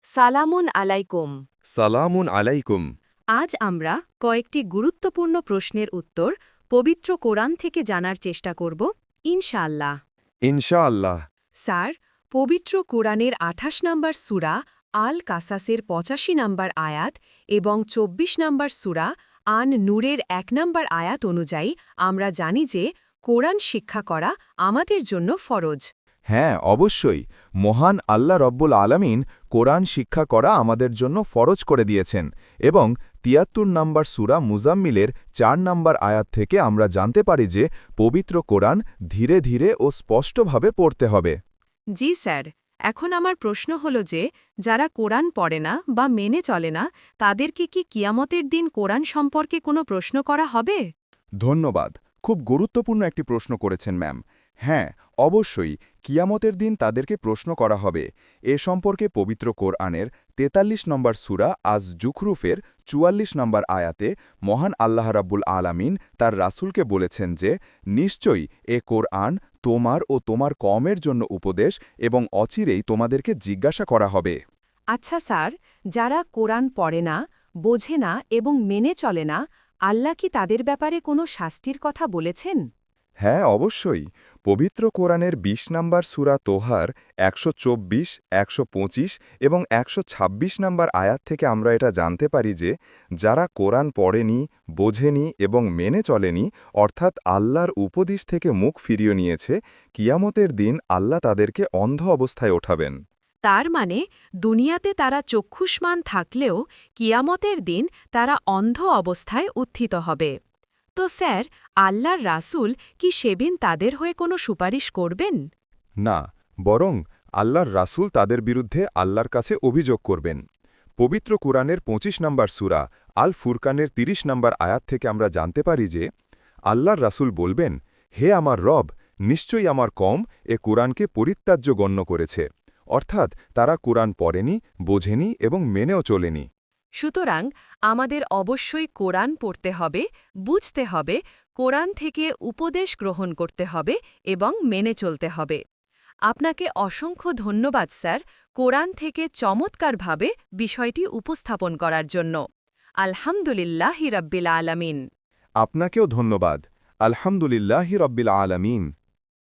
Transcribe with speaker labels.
Speaker 1: সালামুন আলাইকুম।
Speaker 2: সালামুন আলাইকুম।
Speaker 1: আজ আমরা কয়েকটি গুরুত্বপূর্ণ প্রশ্নের উত্তর পবিত্র কোরআন থেকে জানার চেষ্টা করব ইনশাআল্লাহ।
Speaker 2: ইনশাআল্লাহ।
Speaker 1: স্যার, পবিত্র কোরআনের ২৮ নম্বর সূরা আল কাসাসের ৮৫ নম্বর আয়াত এবং ২৪ নম্বর সূরা আন নূরের ১ নম্বর আয়াত অনুযায়ী আমরা জানি যে কোরআন শিক্ষা করা আমাদের জন্য ফরজ।
Speaker 2: হ্যাঁ, অবশ্যই। মহান আল্লাহ রব্বুল আলামিন কোরআন শিক্ষা করা আমাদের জন্য ফরজ করে দিয়েছেন এবং ৭৩ নম্বর সূরা মুজাম্মিলের ৪ নম্বর আয়াত থেকে আমরা জানতে পারি যে পবিত্র কোরআন ধীরে ধীরে ও স্পষ্টভাবে পড়তে হবে।
Speaker 1: জি স্যার, এখন আমার প্রশ্ন হল যে যারা কোরআন পড়ে না বা মেনে চলে না তাদেরকে কি কিয়ামতের দিন কোরআন সম্পর্কে কোনো প্রশ্ন করা হবে?
Speaker 2: ধন্যবাদ। খুব গুরুত্বপূর্ণ একটি প্রশ্ন করেছেন ম্যাম। হ্যাঁ, অবশ্যই কিয়ামতের দিন তাদেরকে প্রশ্ন করা হবে। এ সম্পর্কে পবিত্র কোরআনের ৪৩ নম্বর সূরা আজ জুখরুফের ৪৪ নম্বর আয়াতে মহান আল্লাহ রাব্বুল আলামিন তার রাসূলকে বলেছেন যে নিশ্চয়ই এ কোরআন তোমার ও তোমার কওমের জন্য উপদেশ এবং অচিরেই তোমাদেরকে জিজ্ঞাসা করা হবে।
Speaker 1: আচ্ছা স্যার, যারা কোরআন পড়ে না, বোঝে না এবং মেনে চলে না, আল্লাহ কি তাদের ব্যাপারে কোনো শাস্তির কথা বলেছেন?
Speaker 2: হ্যাঁ, অবশ্যই। পবিত্র কোরআনের ২০ নম্বর সূরা তোহার ১২৪, ১২৫ এবং ১২৬ নম্বর আয়াত থেকে আমরা এটা জানতে পারি যে যারা কোরআন পড়েনি, বোঝেনি এবং মেনে চলেনি, অর্থাৎ আল্লাহর উপদেশ থেকে মুখ ফিরিয়ে নিয়েছে, কিয়ামতের দিন আল্লাহ তাদেরকে অন্ধ অবস্থায় ওঠাবেন।
Speaker 1: তার মানে দুনিয়াতে তারা চক্ষুষ্মান থাকলেও কিয়ামতের দিন তারা অন্ধ অবস্থায় উত্থিত হবে। তো স্যার, আল্লাহর রাসূল কি সেদিন তাদের হয়ে কোনো সুপারিশ করবেন?
Speaker 2: না, বরং আল্লাহর রাসূল তাদের বিরুদ্ধে আল্লাহর কাছে অভিযোগ করবেন। পবিত্র কুরআনের ২৫ নম্বর সূরা আল ফুরকানের ৩০ নম্বর আয়াত থেকে আমরা জানতে পারি যে আল্লাহর রাসূল বলবেন, হে আমার রব, নিশ্চয়ই আমার কওম এ কুরআনকে পরিত্যাজ্য গণ্য করেছে, অর্থাৎ তারা কুরআন পড়েনি, বোঝেনি এবং মেনেও চলেনি।
Speaker 1: সুতরাং আমাদের অবশ্যই কোরআন পড়তে হবে, বুঝতে হবে, কোরআন থেকে উপদেশ গ্রহণ করতে হবে এবং মেনে চলতে হবে। আপনাকে অসংখ্য ধন্যবাদ স্যার, কোরআন থেকে চমৎকারভাবে বিষয়টি উপস্থাপন করার জন্য। আলহামদুলিল্লাহি রাব্বিল আলামিন।
Speaker 2: আপনাকেও ধন্যবাদ। আলহামদুলিল্লাহি রব্বিল আলামিন।